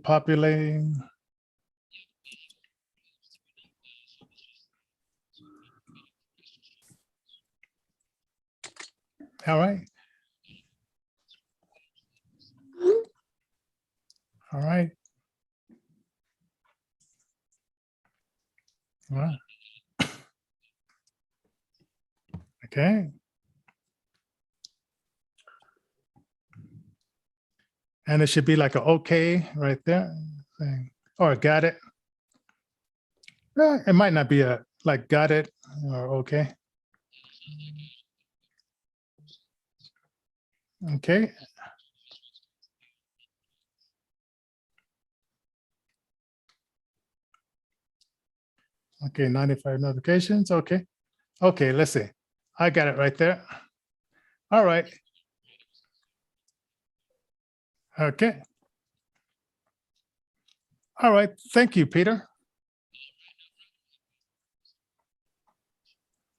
populating. All right. All right. All right. Okay. And it should be like an okay right there. Or got it. It might not be a like got it or okay. Okay. Okay, 95 notifications. Okay. Okay, let's see. I got it right there. All right. Okay. All right. Thank you, Peter.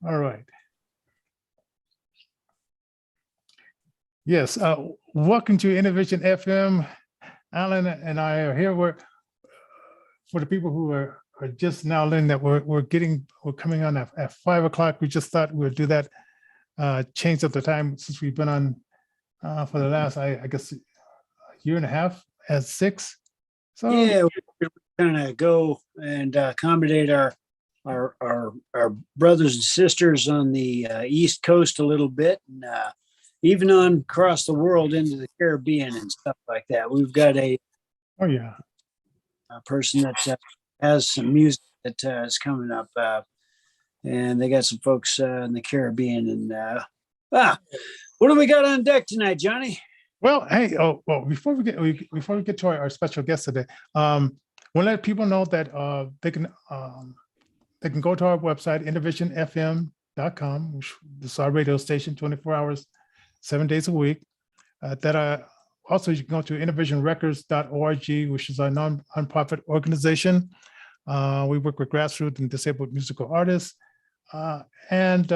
All right. Yes. Welcome to Innervision FM. Alan and I are here. For the people who are just now learning that we're coming on at 5 o'clock. We just thought we'd do that change of the time since we've been on for the last, I guess, a year and a half at 6. So yeah, we're kind of go and accommodate our brothers and sisters on the East Coast a little bit, and even on across the world into the Caribbean and stuff like that. We've got a person that has some music that is coming up, and they got some folks in the Caribbean. And what do we got on deck tonight, Johnny? Well, hey, before we get to our special guest today, we'll let people know that they can go to our website, innervisionfm.com, which is our radio station, 24 hours, 7 days a week. Also, you can go to innervisionrecords.org, which is our nonprofit organization. We work with grassroots and disabled musical artists, and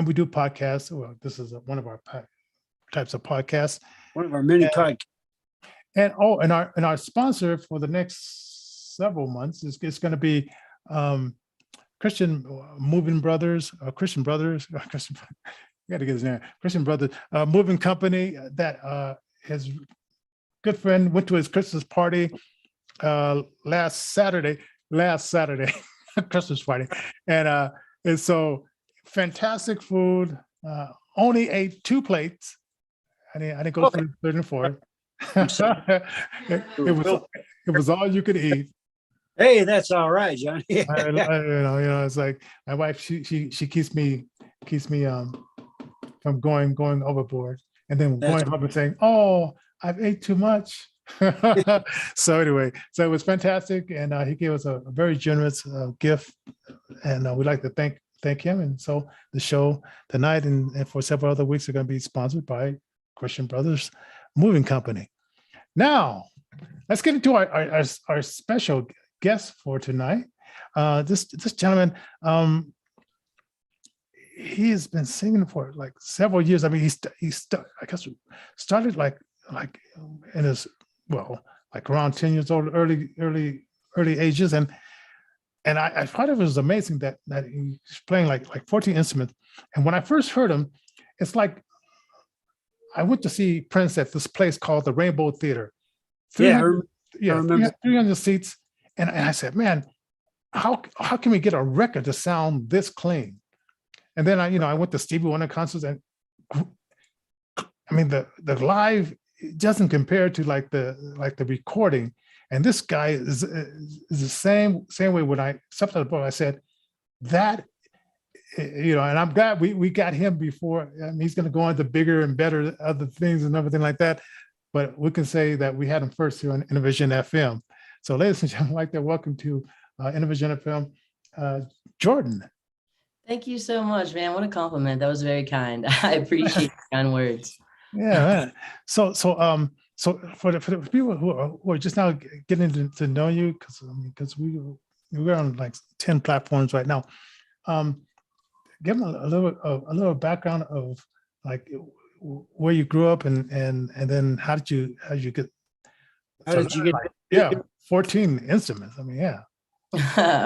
we do podcasts. Well, this is one of our types of podcasts. One of our many podcasts. And our sponsor for the next several months is going to be Christian Brothers. You got to get his name. Christian Brothers Moving Company that his good friend went to his Christmas party last Saturday, Christmas party, and so fantastic food. Only ate 2 plates. I didn't go through 3rd and 4th. it was all you could eat. Hey, that's all right, Johnny. It's like my wife. She keeps me from going overboard, and then going home and saying, "Oh, I've ate too much." So anyway, so it was fantastic, and he gave us a very generous gift, and we'd like to thank him. And so the show tonight and for several other weeks are going to be sponsored by Christian Brothers Moving Company. Now, let's get into our special guest for tonight. This gentleman, he has been singing for like several years. I mean, he started like in his like around 10 years old, early ages, and I thought it was amazing that he's playing like 14 instruments. And when I first heard him, it's like I went to see Prince at this place called the Rainbow Theater. 300 seats. And I said, man, how can we get a record to sound this clean? And then I went to Stevie Wonder concerts, and I mean the live doesn't compare to like the recording. And this guy is the same way. When I stepped on the board, I said that, and I'm glad we got him before. I mean, he's going to go on to bigger and better other things and everything like that. But we can say that we had him first here on Innervision FM. So ladies and gentlemen, I'd like to welcome to Innervision FM, Jordin. Thank you so much, man. What a compliment. That was very kind. I appreciate the kind words. Yeah, man. So for the people who are just now getting to know you, because we're on like 10 platforms right now. Give them a little background of like where you grew up and then how did you get yeah, 14 instruments. I mean, yeah.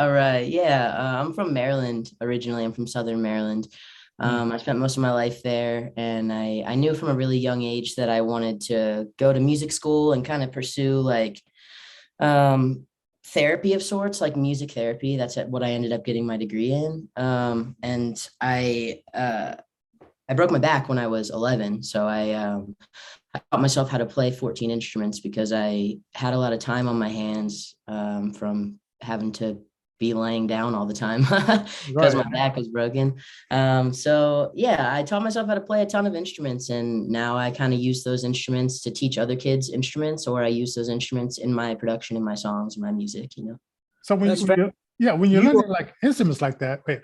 All right. Yeah. I'm from Maryland originally. I'm from Southern Maryland. I spent most of my life there, and I knew from a really young age that I wanted to go to music school and kind of pursue like therapy of sorts, like music therapy. That's what I ended up getting my degree in. And I broke my back when I was 11, so I taught myself how to play 14 instruments because I had a lot of time on my hands from having to be laying down all the time because my Right. back was broken. So yeah, I taught myself how to play a ton of instruments, and now I kind of use those instruments to teach other kids instruments, or I use those instruments in my production, in my songs, my music, you know. So when That's when you're You learning like instruments like that, wait,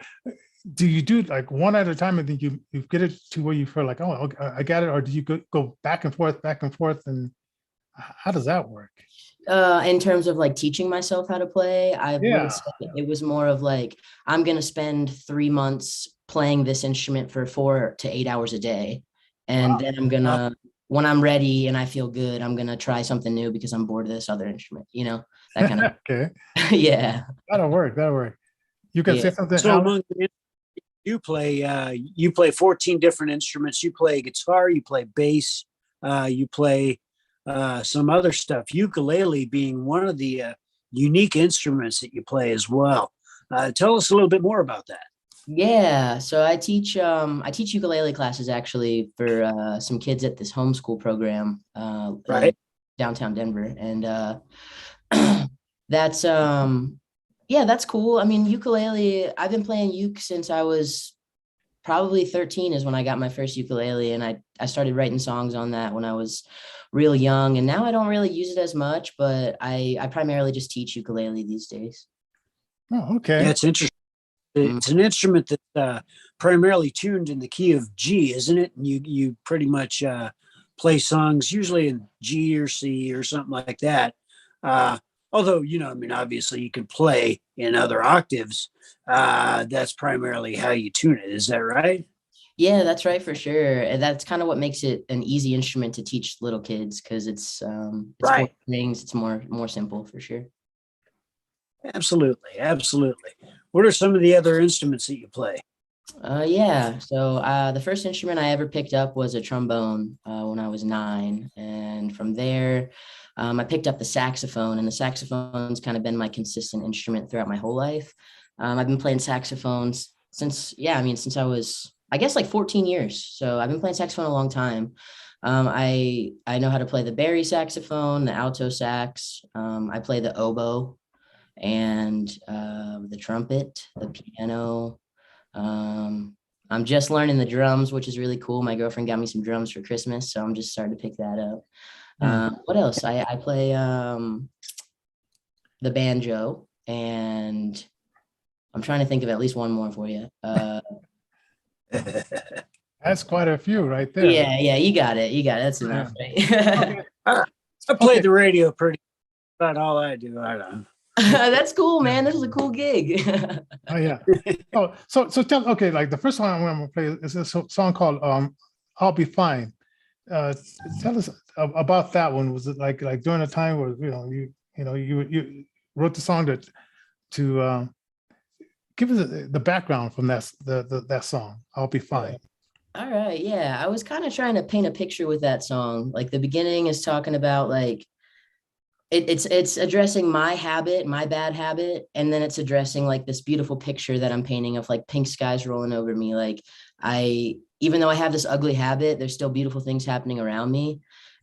do you do like one at a time and then you get it to where you feel like, oh, okay, I got it, or do you go back and forth, and how does that work? In terms of like teaching myself how to play, I Yeah. would say it was more of like, I'm going to spend 3 months playing this instrument for 4 to 8 hours a day. And Wow. then I'm going to, when I'm ready and I feel good, I'm going to try something new because I'm bored of this other instrument, you know, that kind of, Okay, yeah. that'll work. That'll work. You can Yeah. say something, so Alan? among the you play 14 different instruments. You play guitar, you play bass, you play some other stuff. Ukulele being one of the unique instruments that you play as well. Tell us a little bit more about that. Yeah, so I teach ukulele classes actually for some kids at this homeschool program in Right. downtown Denver, and that's yeah, that's cool. I mean, ukulele, I've been playing uke since I was probably 13 is when I got my first ukulele, and I started writing songs on that when I was real young, and now I don't really use it as much, but I primarily just teach ukulele these days. Oh, okay. Yeah, it's interesting. It's an instrument that's primarily tuned in the key of G, isn't it? And you pretty much play songs usually in G or C or something like that. Although, I mean, obviously you can play in other octaves. That's primarily how you tune it. Is that right? Yeah, that's right for sure. And that's kind of what makes it an easy instrument to teach little kids because it's four Right. strings. It's more simple for sure. Absolutely. Absolutely. What are some of the other instruments that you play? Yeah. So the first instrument I ever picked up was a trombone when I was 9, and from there, I picked up the saxophone, and the saxophone's kind of been my consistent instrument throughout my whole life. I've been playing saxophones since, yeah, I mean, since I was, I guess, like 14 years. So I've been playing saxophone a long time. I know how to play the bari saxophone, the alto sax. I play the oboe and the trumpet, the piano. I'm just learning the drums, which is really cool. My girlfriend got me some drums for Christmas, so I'm just starting to pick that up. What else? I play the banjo, and I'm trying to think of at least one more for you. That's quite a few right there. Yeah, you got it. You got it. That's enough, right? Okay. I play Okay. the radio pretty about all I do. I don't. That's cool, man. This is a cool gig. Oh yeah. So tell, okay, like the first one I'm gonna play is a song called "I'll Be Fine." Uh, Tell us about that one. Was it like during a time where you wrote the song to give us the background from that song? "I'll Be Fine." All right, yeah. I was kind of trying to paint a picture with that song. Like the beginning is talking about like it's addressing my habit, my bad habit, and then it's addressing like this beautiful picture that I'm painting of like pink skies rolling over me. Like even though I have this ugly habit, there's still beautiful things happening around me.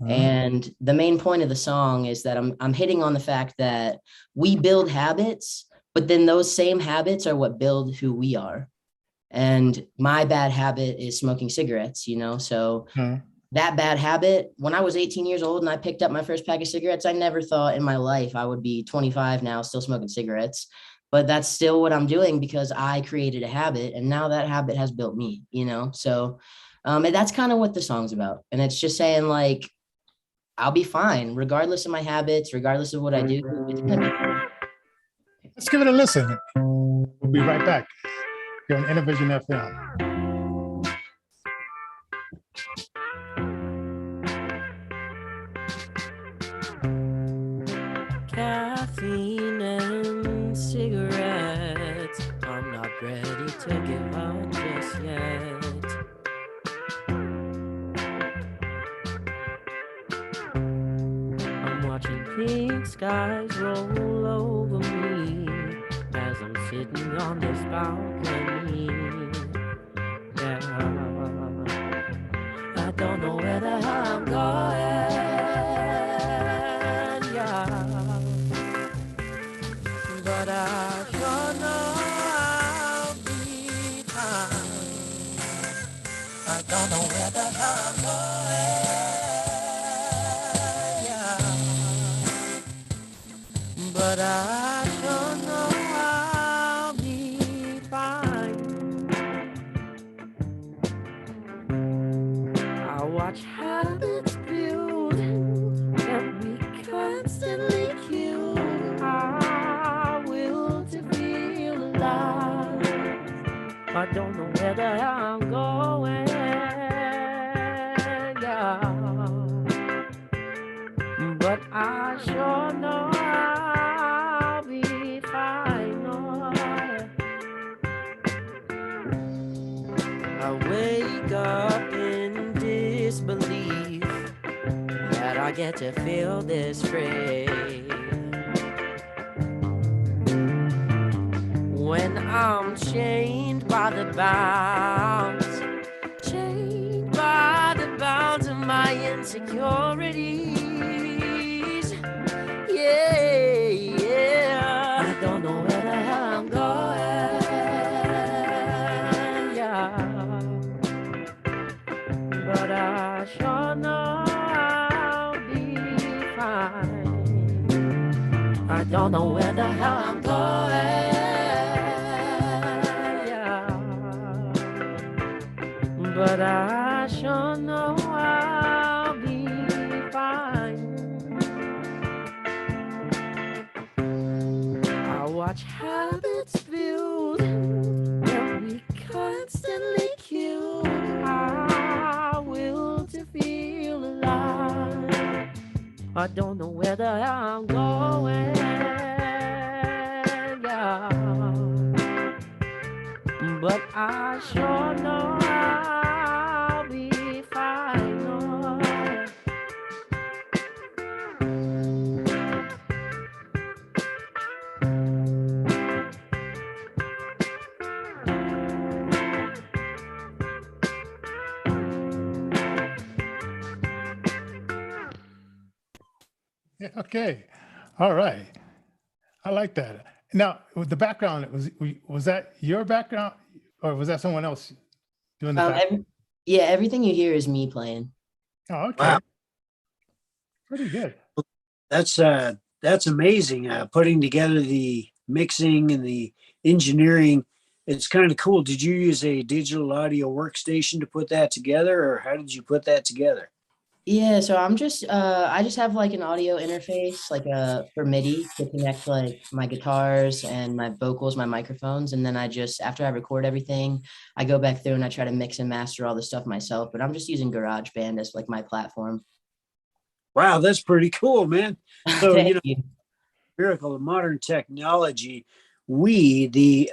And the main point of the song is that I'm hitting on the fact that we build habits, but then those same habits are what build who we are. And my bad habit is smoking cigarettes, so that bad habit, when I was 18 years old and I picked up my first pack of cigarettes, I never thought in my life I would be 25 now still smoking cigarettes, but that's still what I'm doing because I created a habit, and now that habit has built me, so and that's kind of what the song's about. And it's just saying like I'll be fine regardless of my habits, regardless of what I do. It's gonna be fine. Let's give it a listen. We'll be right back here on Innervision FM. caffeine and cigarettes. I'm not ready to give up just yet. I'm watching pink skies roll over me as I'm sitting on this balcony. Yeah, I don't know where the hell I'm going. Yeah, but I sure know I'll be fine. I don't know where the hell I'm going. Yeah, but I sure know I'll be fine. I watch habits build and we constantly cue our will to feel alive. I don't know where the hell I'm going. Yeah, but I sure know I'll be fine. Oh, yeah. I wake up in disbelief that I get to feel this free. When I'm chained by the bounds of my insecurities. Yeah, yeah. I don't know where the hell I'm going. Yeah, but I sure know I'll be fine. I don't know where the hell I'm going. Yeah, but I sure know I'll be fine. I watch habits build and we constantly cue our will to feel alive. I don't know where the hell I'm going. Yeah, but I sure know I'll be fine. Oh, yeah. Yeah, okay. All right. I like that. Now, with the background, was that your background or was that someone else doing the background? Yeah, everything you hear is me playing. Oh, okay. Wow. Pretty good. That's amazing. Putting together the mixing and the engineering, it's kind of cool. Did you use a digital audio workstation to put that together, or how did you put that together? Yeah, so I just have like an audio interface, like for MIDI to connect like my guitars and my vocals, my microphones. And then after I record everything, I go back through and I try to mix and master all the stuff myself, but I'm just using GarageBand as like my platform. Wow, that's pretty cool, man. So, Thank you. miracle of modern technology, we, the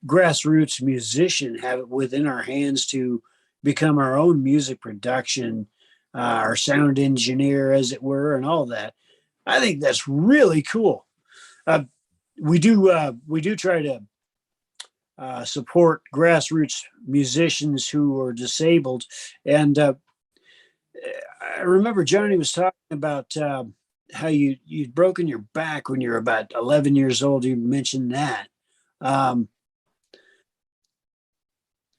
grassroots musician, have it within our hands to become our own music production, our sound engineer, as it were, and all that. I think that's really cool. We do try to support grassroots musicians who are disabled, and I remember Johnny was talking about how you'd broken your back when you were about 11 years old. You mentioned that.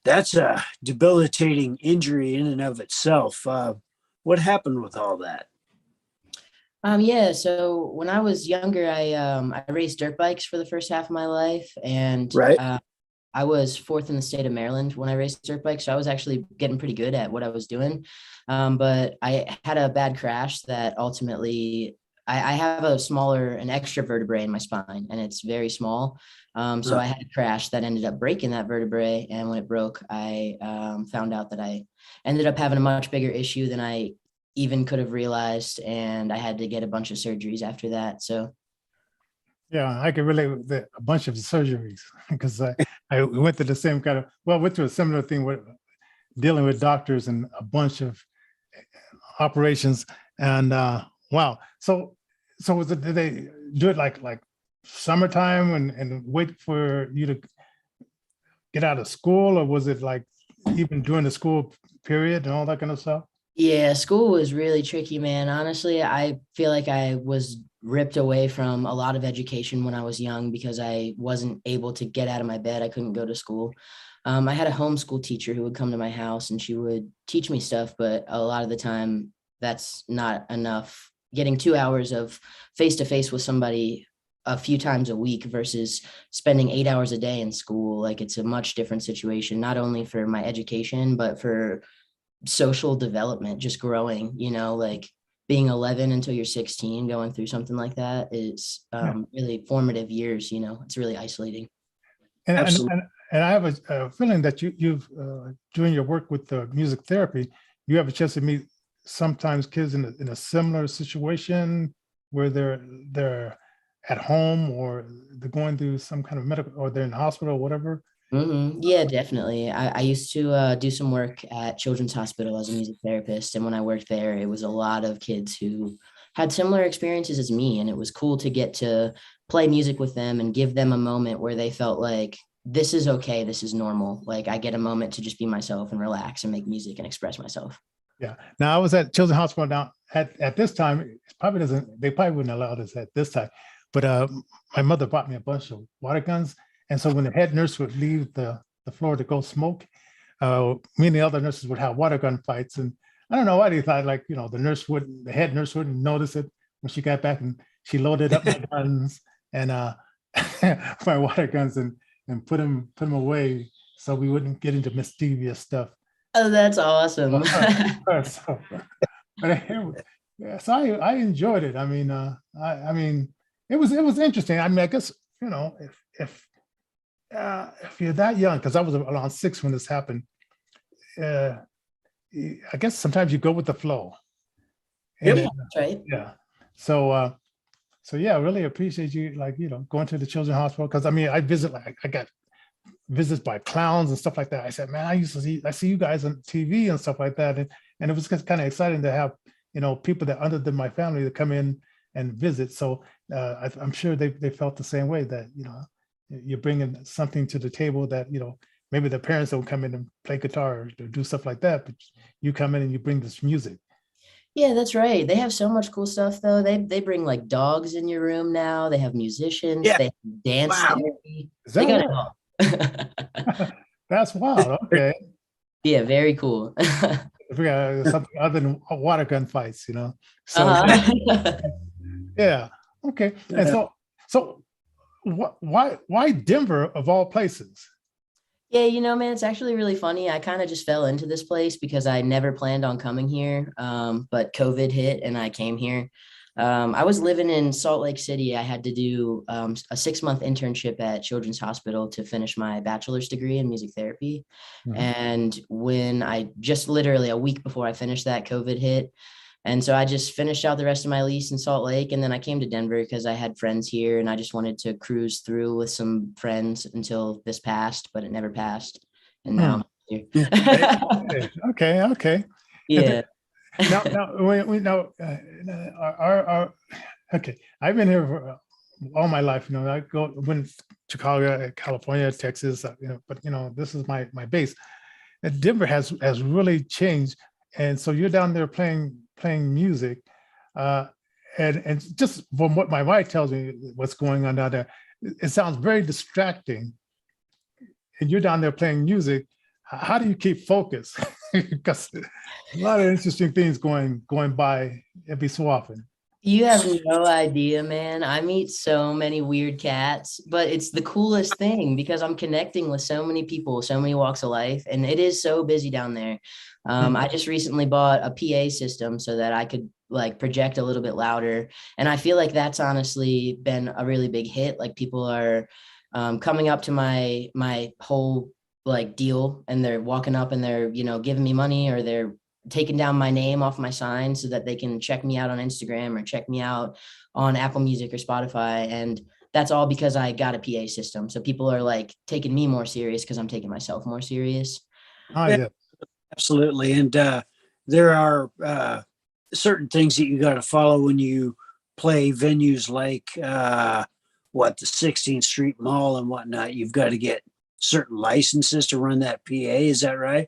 That's a debilitating injury in and of itself. What happened with all that? Yeah, so when I was younger, I raced dirt bikes for the first half of my life, and Right. I was fourth in the state of Maryland when I raced dirt bikes. So I was actually getting pretty good at what I was doing. But I had a bad crash that ultimately I have an extra vertebrae in my spine, and it's very small. So I had a crash that ended up breaking that vertebrae. And when it broke, I found out that I ended up having a much bigger issue than I even could have realized. And I had to get a bunch of surgeries after that. So Yeah, I can relate with a bunch of surgeries because I went through the same kind of, well, went through a similar thing with dealing with doctors and a bunch of operations. And wow. So was it, did they do it like summertime and wait for you to get out of school, or was it like even during the school period and all that kind of stuff? Yeah, school was really tricky, man. Honestly, I feel like I was ripped away from a lot of education when I was young because I wasn't able to get out of my bed. I couldn't go to school. I had a homeschool teacher who would come to my house and she would teach me stuff, but a lot of the time that's not enough. Getting 2 hours of face to face with somebody a few times a week versus spending 8 hours a day in school, like it's a much different situation, not only for my education, but for social development, just growing, like being 11 until you're 16, going through something like that is Yeah. really formative years, it's really isolating. And Absolutely. and I have a feeling that you've doing your work with the music therapy, you have a chance to meet sometimes kids in a similar situation where they're at home or they're going through some kind of medical, or they're in the hospital or whatever. Yeah, definitely. I used to do some work at Children's Hospital as a music therapist. And when I worked there, it was a lot of kids who had similar experiences as me. And it was cool to get to play music with them and give them a moment where they felt like this is okay, this is normal. Like I get a moment to just be myself and relax and make music and express myself. Yeah. Now I was at Children's Hospital now at this time, it probably doesn't, they probably wouldn't allow this at this time, but my mother bought me a bunch of water guns. And so when the head nurse would leave the floor to go smoke, me and the other nurses would have water gun fights. And I don't know why they thought like, the head nurse wouldn't notice it when she got back, and she loaded up my guns and my water guns and put them away so we wouldn't get into mischievous stuff. Oh, that's awesome. So, but yeah, so I enjoyed it. I mean, I mean, it was interesting. I mean, I guess if you're that young, because I was around 6 when this happened, I guess sometimes you go with the flow. And Yeah, that's right. yeah. So yeah, I really appreciate you, like, going to the Children's Hospital. Because I mean, I got visits by clowns and stuff like that. I said, man, I see you guys on TV and stuff like that. And it was just kind of exciting to have, people that other than my family to come in and visit. So I'm sure they felt the same way, that, you're bringing something to the table that, maybe the parents don't come in and play guitar or do stuff like that, but you come in and you bring this music. Yeah, that's right. They have so much cool stuff though. They bring like dogs in your room now. They have musicians, Yeah. they have dance Wow. therapy. Is They that got it right? all. That's wild. Okay. Yeah, very cool. If we got something other than water gun fights, So Uh-huh. yeah. Okay. And so why Denver of all places? Yeah, man, it's actually really funny. I kind of just fell into this place because I never planned on coming here. But COVID hit and I came here. I was living in Salt Lake City. I had to do a 6-month internship at Children's Hospital to finish my bachelor's degree in music therapy. Mhm. And when I just literally a week before I finished that, COVID hit. And so I just finished out the rest of my lease in Salt Lake. And then I came to Denver because I had friends here and I just wanted to cruise through with some friends until this passed, but it never passed. And now I'm here. Okay. Yeah. Now we know our okay. I've been here for all my life. I went to Chicago, California, Texas. But this is my base. And Denver has really changed, and so you're down there playing music, and just from what my wife tells me, what's going on down there, it sounds very distracting. And you're down there playing music. How do you keep focus? Because a lot of interesting things going by every so often. You have no idea, man. I meet so many weird cats, but it's the coolest thing because I'm connecting with so many people, so many walks of life, and it is so busy down there. I just recently bought a PA system so that I could like project a little bit louder. And I feel like that's honestly been a really big hit. Like people are coming up to my whole like deal and they're walking up and they're, giving me money or they're taking down my name off my sign so that they can check me out on Instagram or check me out on Apple Music or Spotify. And that's all because I got a PA system. So people are like taking me more serious because I'm taking myself more serious. Oh, Yeah. yeah. Absolutely. And there are certain things that you got to follow when you play venues like the 16th Street Mall and whatnot. You've got to get certain licenses to run that PA. Is that right?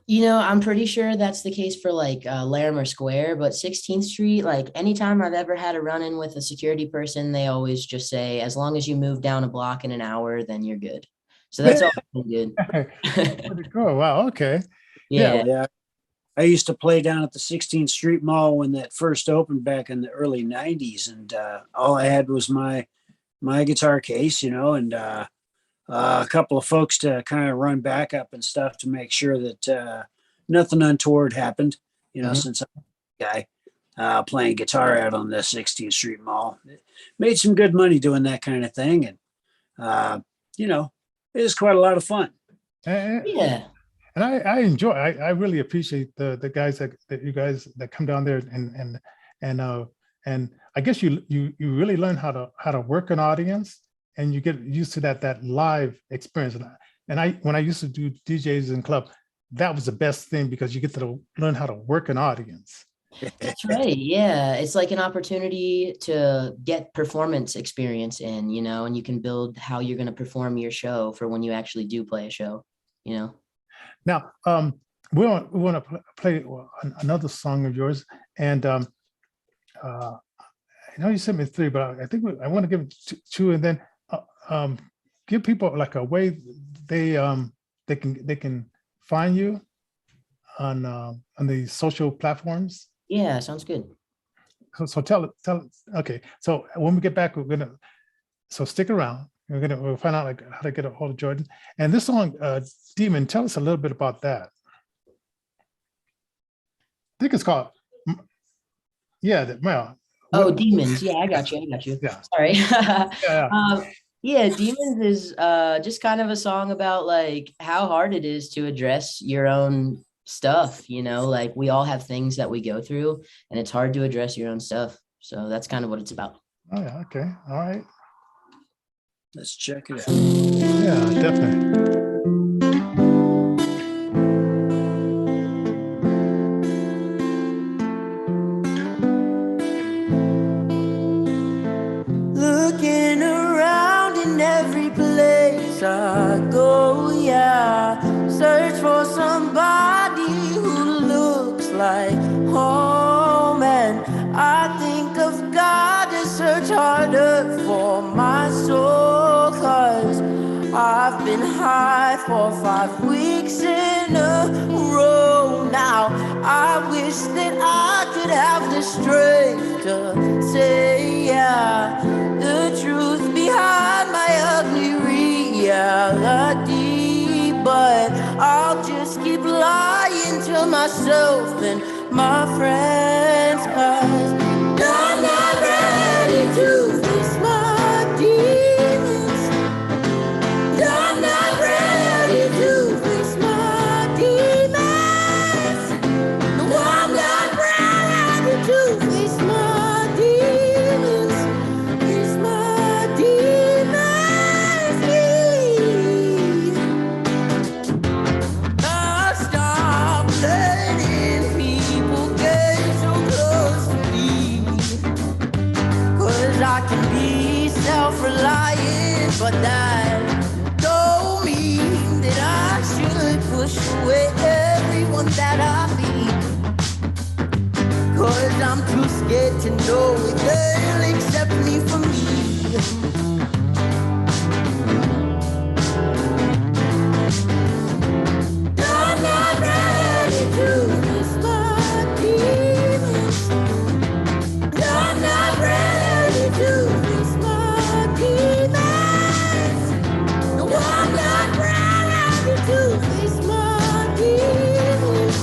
I'm pretty sure that's the case for like Larimer Square, but 16th Street, like anytime I've ever had a run in with a security person, they always just say, as long as you move down a block in an hour, then you're good. So that's all good. Pretty cool. Wow. Okay. Yeah. Yeah. I used to play down at the 16th Street Mall when that first opened back in the early 90s. And all I had was my guitar case, and a couple of folks to kind of run backup and stuff to make sure that nothing untoward happened, since I'm a guy playing guitar out on the 16th Street Mall. Made some good money doing that kind of thing. And, it was quite a lot of fun. Yeah. And I enjoy. I really appreciate the guys that you guys that come down there and I guess you really learn how to work an audience, and you get used to that live experience. And when I used to do DJs in club, that was the best thing because you get to learn how to work an audience. That's right. Yeah. It's like an opportunity to get performance experience in, and you can build how you're going to perform your show for when you actually do play a show, Now, we want to play another song of yours, and I know you sent me 3, but I think I want to give 2, and then give people like a way they can find you on the social platforms. Yeah, sounds good. So tell. Okay, so when we get back, so stick around. We'll find out like how to get a hold of Jordin. And this song, Demon, tell us a little bit about that. I think it's called, Demons. Yeah, I got you. Yeah. Sorry. Yeah. Demons is just kind of a song about like how hard it is to address your own stuff, like we all have things that we go through and it's hard to address your own stuff. So that's kind of what it's about. Oh yeah, okay. All right. Let's check it out. Yeah, definitely. Looking around in every place I go, yeah. Search for somebody who looks like home. And I think of God and search harder for my soul. 'Cause I've been high for 5 weeks in a row now. I wish that I could have the strength to say, yeah, the truth behind my ugly reality. But I'll just keep lying to myself and my friends. 'Cause I'm not ready to face my demons. I'm not ready to face my demons. No, I'm not ready to face my demons. Face my demons. I stop letting people get so close to me. 'Cause I can be self-reliant, but that don't mean that I should push away everyone that I meet. 'Cause I'm too scared to know if they'll accept me for me. I'm not ready to face my demons. I'm not ready to face my demons. No, I'm not ready to face my demons.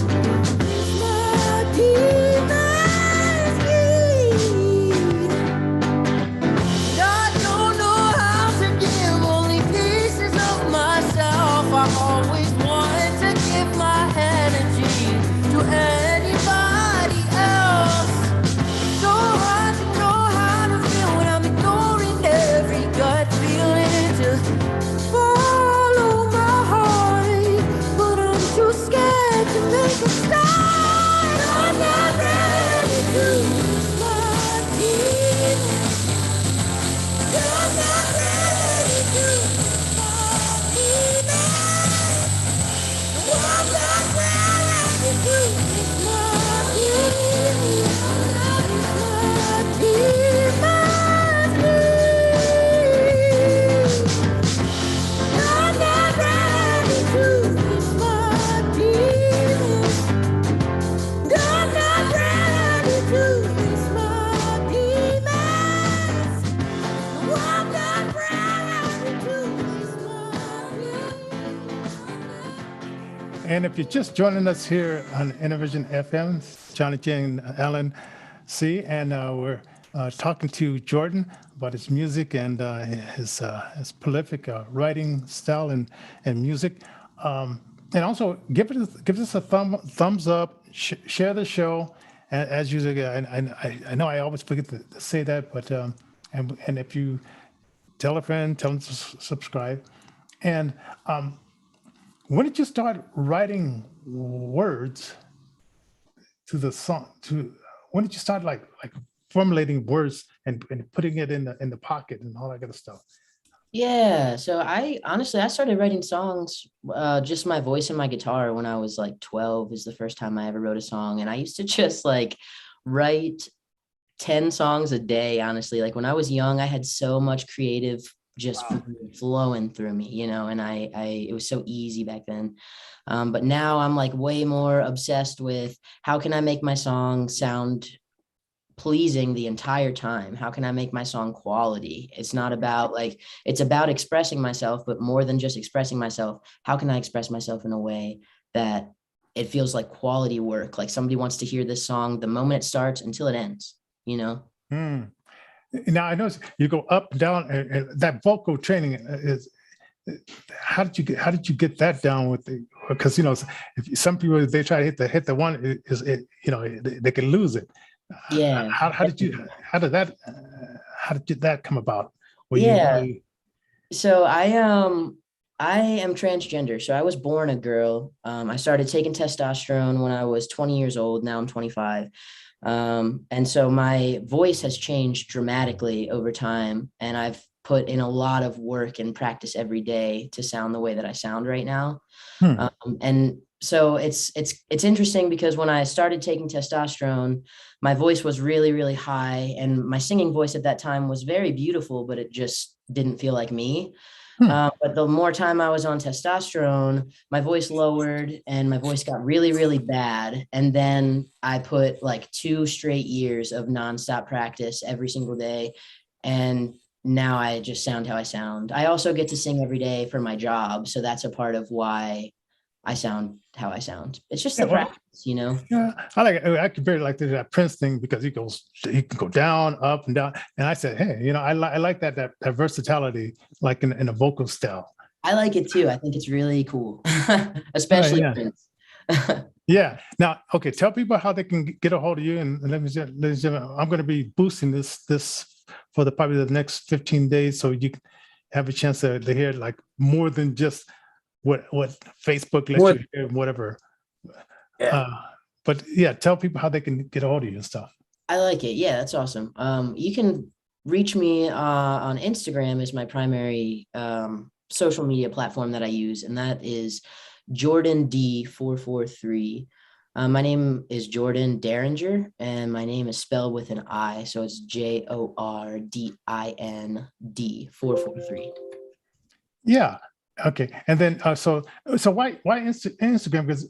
Face my demons. And if you're just joining us here on Innervision FM, it's Johnnie J and Alan C, and we're talking to Jordin about his music and his prolific writing style and music. And also give us a thumbs up, share the show. As usual, I know I always forget to say that, but and if you tell a friend, tell them to subscribe. And when did you start writing words to the song? When did you start like formulating words and putting it in the pocket and all that kind of stuff? Yeah, so I started writing songs, just my voice and my guitar when I was like 12 is the first time I ever wrote a song. And I used to just like write 10 songs a day, honestly. Like when I was young, I had so much creative just flowing through me, you know, and it was so easy back then. But now I'm like way more obsessed with how can I make my song sound pleasing the entire time? How can I make my song quality? It's not about like, it's about expressing myself, but more than just expressing myself, how can I express myself in a way that it feels like quality work? Like somebody wants to hear this song the moment it starts until it ends, you know? Now I know you go up and down, and that vocal training is. How did you get that down with the? Because you know, if some people they try to hit the one, you know they can lose it. Yeah. How did that come about? Yeah. So I am transgender. So I was born a girl. I started taking testosterone when I was 20 years old. Now I'm 25. And so my voice has changed dramatically over time. And I've put in a lot of work and practice every day to sound the way that I sound right now. And so it's interesting because when I started taking testosterone, my voice was really, really high. And my singing voice at that time was very beautiful, but it just didn't feel like me. But the more time I was on testosterone, my voice lowered and my voice got really, really bad. And then I put like 2 straight years of nonstop practice every single day. And now I just sound how I sound. I also get to sing every day for my job. So that's a part of why I sound how I sound. It's just the practice, you know? Yeah, I like it. I compare it like to that Prince thing because he can go down, up and down. And I said, hey, you know, I like that versatility, like in a vocal style. I like it too. I think it's really cool, especially Prince. Yeah. Now, okay, tell people how they can get a hold of you. And ladies and gentlemen, I'm going to be boosting this for probably the next 15 days, so you can have a chance to hear like more than just what Facebook lets you hear, whatever. Yeah. But yeah, tell people how they can get a hold of you and stuff. I like it. Yeah, that's awesome. You can reach me on Instagram is my primary social media platform that I use, and that is Jordin D443. My name is Jordin Derringer, and my name is spelled with an I, so it's JORDIN D443. Yeah. Okay. And then so why Instagram? Because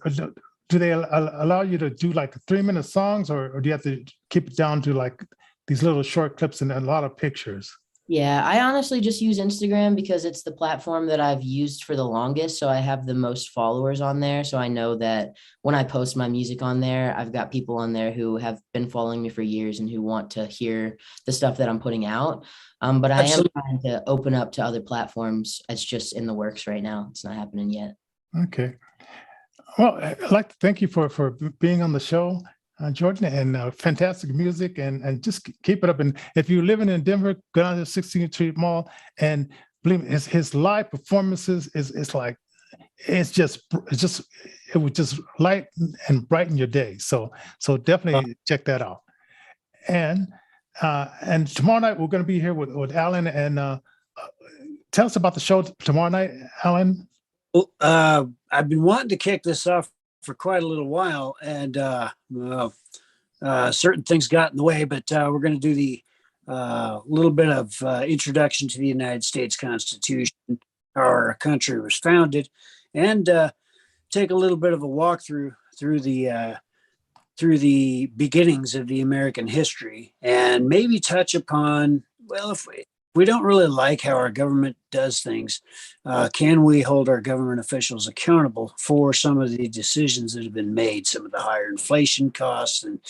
do they allow you to do like 3-minute songs, or do you have to keep it down to like these little short clips and a lot of pictures? Yeah, I honestly just use Instagram because it's the platform that I've used for the longest. So I have the most followers on there. So I know that when I post my music on there, I've got people on there who have been following me for years and who want to hear the stuff that I'm putting out. But I am trying to open up to other platforms. It's just in the works right now. It's not happening yet. Okay. Well, I'd like to thank you for being on the show, Jordin, and fantastic music, and just keep it up. And if you're living in Denver, go down to 16th Street Mall, and believe me, his live performances is like it would just light and brighten your day. So definitely check that out. And tomorrow night we're going to be here with Alan, and tell us about the show tomorrow night, Alan. Well, I've been wanting to kick this off for quite a little while, and certain things got in the way, but we're going to do the little bit of introduction to the United States Constitution, how our country was founded, and take a little bit of a walkthrough through the beginnings of the American history, and maybe touch upon, well, if we don't really like how our government does things. Can we hold our government officials accountable for some of the decisions that have been made, some of the higher inflation costs, and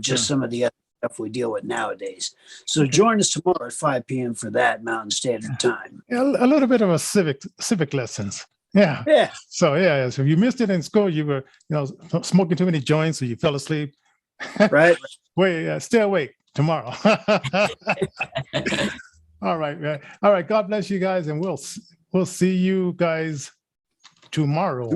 just some of the other stuff we deal with nowadays? So join us tomorrow at 5 p.m. for that Mountain Standard Time. Yeah, a little bit of a civic lessons. Yeah. Yeah. So if you missed it in school, you were smoking too many joints, so you fell asleep. Right. Stay awake tomorrow. All right, man. All right. God bless you guys, and we'll see you guys tomorrow.